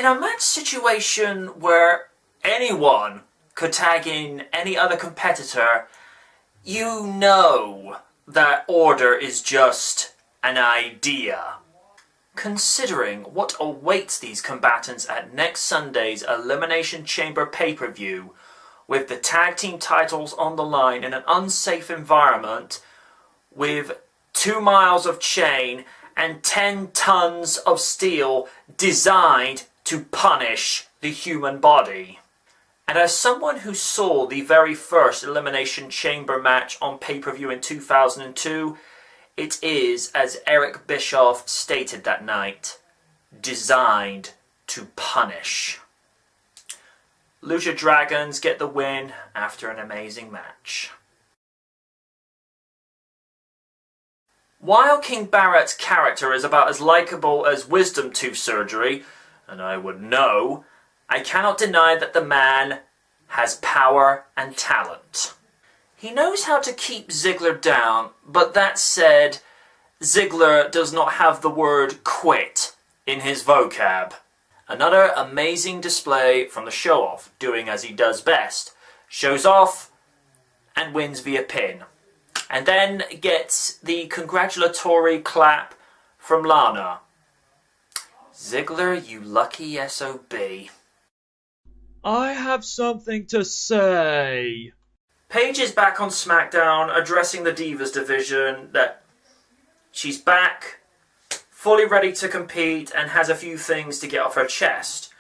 In a match situation where anyone could tag in any other competitor, you know that order is just an idea. Considering what awaits these combatants at next Sunday's Elimination Chamber pay-per-view, with the tag team titles on the line in an unsafe environment, with 2 miles of chain and 10 tons of steel designed to punish the human body. And as someone who saw the very first Elimination Chamber match on pay-per-view in 2002, it is, as Eric Bischoff stated that night, designed to punish. Lucha Dragons get the win after an amazing match. While King Barrett's character is about as likeable as wisdom tooth surgery, and I would know, I cannot deny that the man has power and talent. He knows how to keep Ziggler down, but that said, Ziggler does not have the word quit in his vocab. Another amazing display from the show-off, doing as he does best. Shows off and wins via pin. And then gets the congratulatory clap from Lana. Ziggler, you lucky SOB. I have something to say. Paige is back on SmackDown addressing the Divas division, that she's back, fully ready to compete, and has a few things to get off her chest.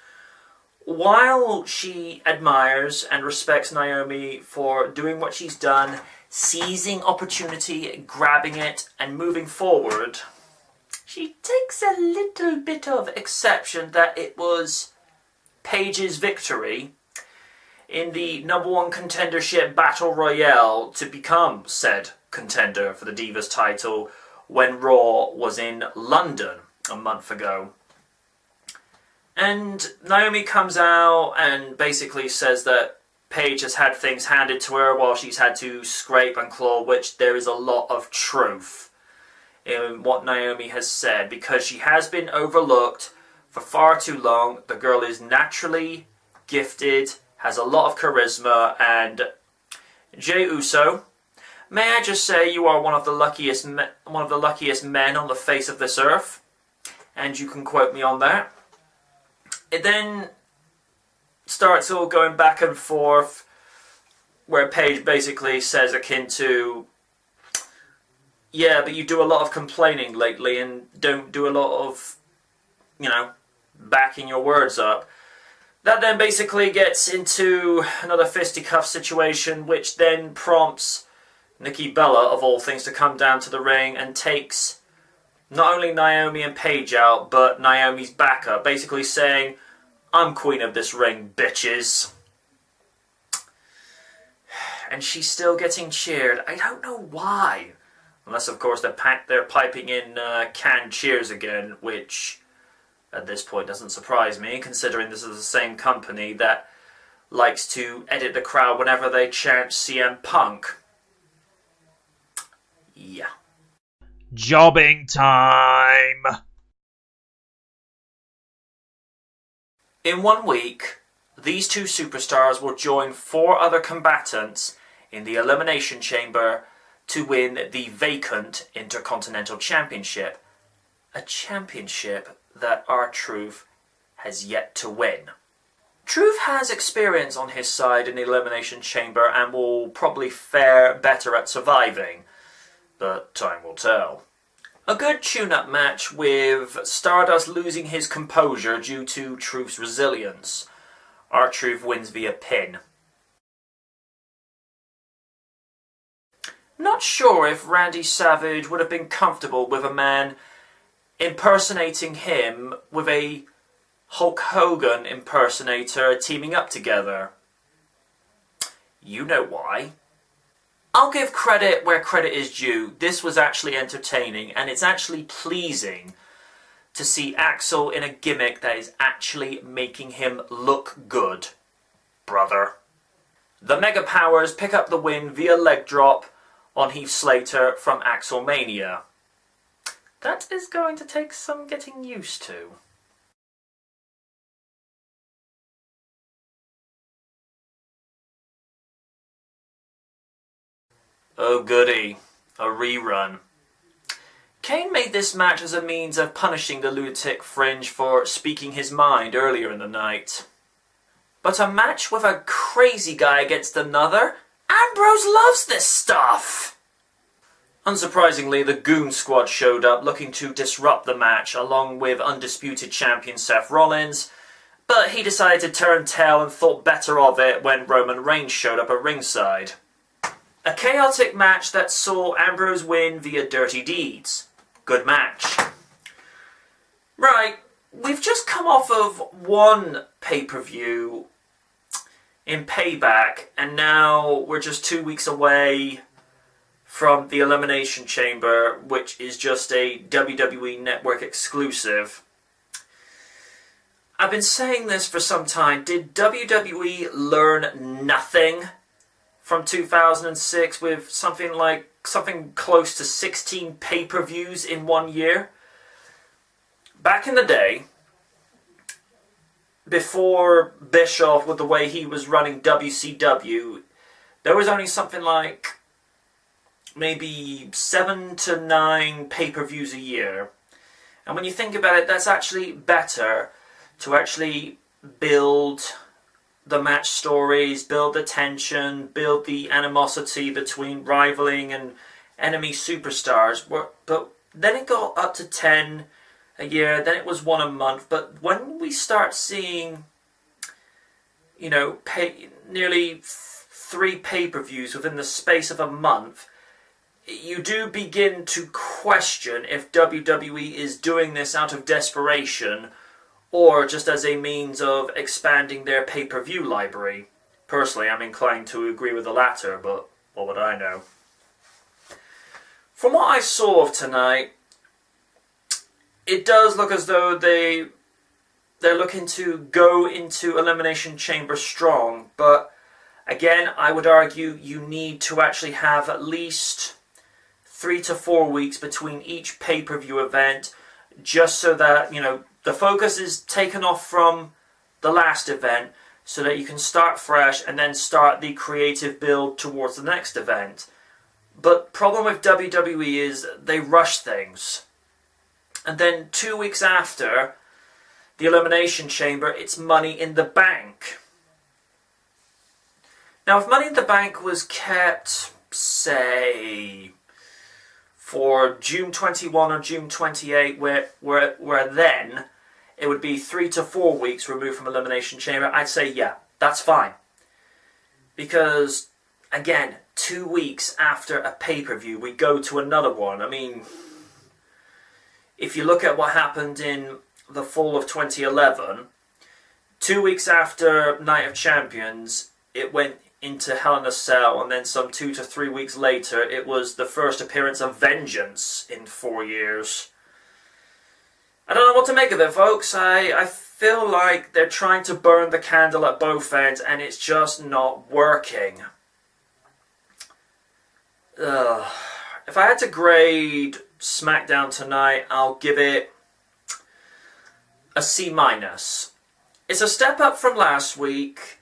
While she admires and respects Naomi for doing what she's done, seizing opportunity, grabbing it, and moving forward, she takes a little bit of exception that it was Paige's victory in the #1 contendership battle royale to become said contender for the Divas title when Raw was in London a month ago. And Naomi comes out and basically says that Paige has had things handed to her while she's had to scrape and claw, which there is a lot of truth in what Naomi has said, because she has been overlooked for far too long. The girl is naturally gifted, has a lot of charisma, and Jey Uso, may I just say you are one of the luckiest men on the face of this earth, and you can quote me on that. It then starts all going back and forth, where Paige basically says akin to, yeah, but you do a lot of complaining lately and don't do a lot of, backing your words up. That then basically gets into another fisticuff situation, which then prompts Nikki Bella, of all things, to come down to the ring and takes not only Naomi and Paige out, but Naomi's backup, basically saying, I'm queen of this ring, bitches. And she's still getting cheered. I don't know why. Unless, of course, they're piping in canned cheers again, which at this point doesn't surprise me, considering this is the same company that likes to edit the crowd whenever they chant CM Punk. Yeah. Jobbing time. In 1 week, these two superstars will join 4 other combatants in the Elimination Chamber to win the vacant Intercontinental Championship. A championship that R-Truth has yet to win. Truth has experience on his side in the Elimination Chamber and will probably fare better at surviving, but time will tell. A good tune-up match with Stardust losing his composure due to Truth's resilience. R-Truth wins via pin. Not sure if Randy Savage would have been comfortable with a man impersonating him with a Hulk Hogan impersonator teaming up together. You know why. I'll give credit where credit is due. This was actually entertaining, and it's actually pleasing to see Axel in a gimmick that is actually making him look good, brother. The Mega Powers pick up the win via leg drop on Heath Slater from Axelmania. That is going to take some getting used to. Oh goody, a rerun. Kane made this match as a means of punishing the lunatic fringe for speaking his mind earlier in the night. But a match with a crazy guy against another? Ambrose loves this stuff! Unsurprisingly, the Goon Squad showed up looking to disrupt the match along with undisputed champion Seth Rollins, but he decided to turn tail and thought better of it when Roman Reigns showed up at ringside. A chaotic match that saw Ambrose win via dirty deeds. Good match. Right, we've just come off of one pay-per-view in Payback, and now we're just 2 weeks away from the Elimination Chamber, which is just a WWE Network exclusive. I've been saying this for some time. Did WWE learn nothing from 2006 with something close to 16 pay-per-views in 1 year? Back in the day, before Bischoff, with the way he was running WCW, there was only something like maybe 7 to 9 pay-per-views a year. And when you think about it, that's actually better to actually build the match stories, build the tension, build the animosity between rivaling and enemy superstars. But then it got up to 10 a year, then it was 1 a month. But when we start seeing, nearly 3 pay-per-views within the space of a month, you do begin to question if WWE is doing this out of desperation or just as a means of expanding their pay-per-view library. Personally, I'm inclined to agree with the latter, but what would I know? From what I saw of tonight, it does look as though they're looking to go into Elimination Chamber strong, but again, I would argue you need to actually have at least 3 to 4 weeks between each pay-per-view event, just so that, the focus is taken off from the last event, so that you can start fresh and then start the creative build towards the next event. But problem with WWE is they rush things. And then 2 weeks after the Elimination Chamber, it's Money in the Bank. Now, if Money in the Bank was kept, say, for June 21 or June 28, where then it would be 3 to 4 weeks removed from Elimination Chamber, I'd say, yeah, that's fine. Because, again, 2 weeks after a pay-per-view, we go to another one. I mean, if you look at what happened in the fall of 2011, 2 weeks after Night of Champions, it went into Hell in a Cell, and then some 2 to 3 weeks later, it was the first appearance of Vengeance in 4 years. I don't know what to make of it, folks. I feel like they're trying to burn the candle at both ends, and it's just not working. If I had to grade SmackDown tonight, I'll give it a C-. It's a step up from last week,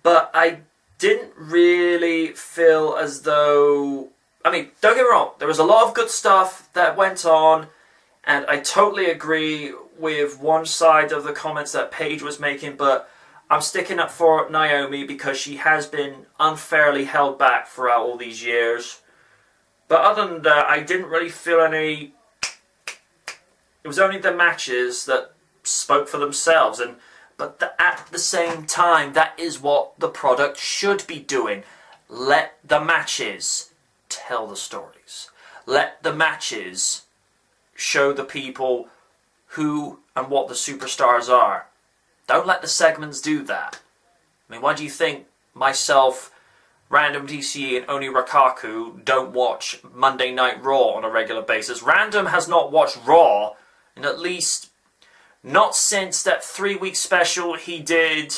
but I didn't really feel as though... I mean, don't get me wrong, there was a lot of good stuff that went on, and I totally agree with one side of the comments that Paige was making, but I'm sticking up for Naomi because she has been unfairly held back throughout all these years. But other than that, I didn't really feel any... It was only the matches that spoke for themselves, but at the same time, that is what the product should be doing. Let the matches tell the stories. Let the matches show the people who and what the superstars are. Don't let the segments do that. I mean, why do you think myself, Random DC, and Oni Rakaku don't watch Monday Night Raw on a regular basis? Random has not watched Raw in at least... not since that 3-week special he did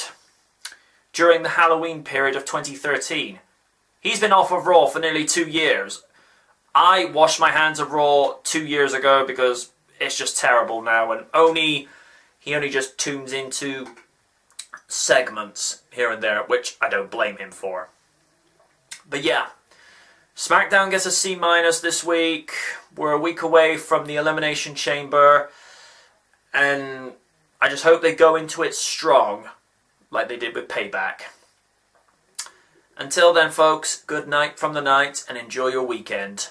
during the Halloween period of 2013. He's been off of Raw for nearly 2 years. I washed my hands of Raw 2 years ago because it's just terrible now. And he only just tunes into segments here and there, which I don't blame him for. But yeah, SmackDown gets a C- this week. We're a week away from the Elimination Chamber. And I just hope they go into it strong, like they did with Payback. Until then, folks, good night from the night and enjoy your weekend.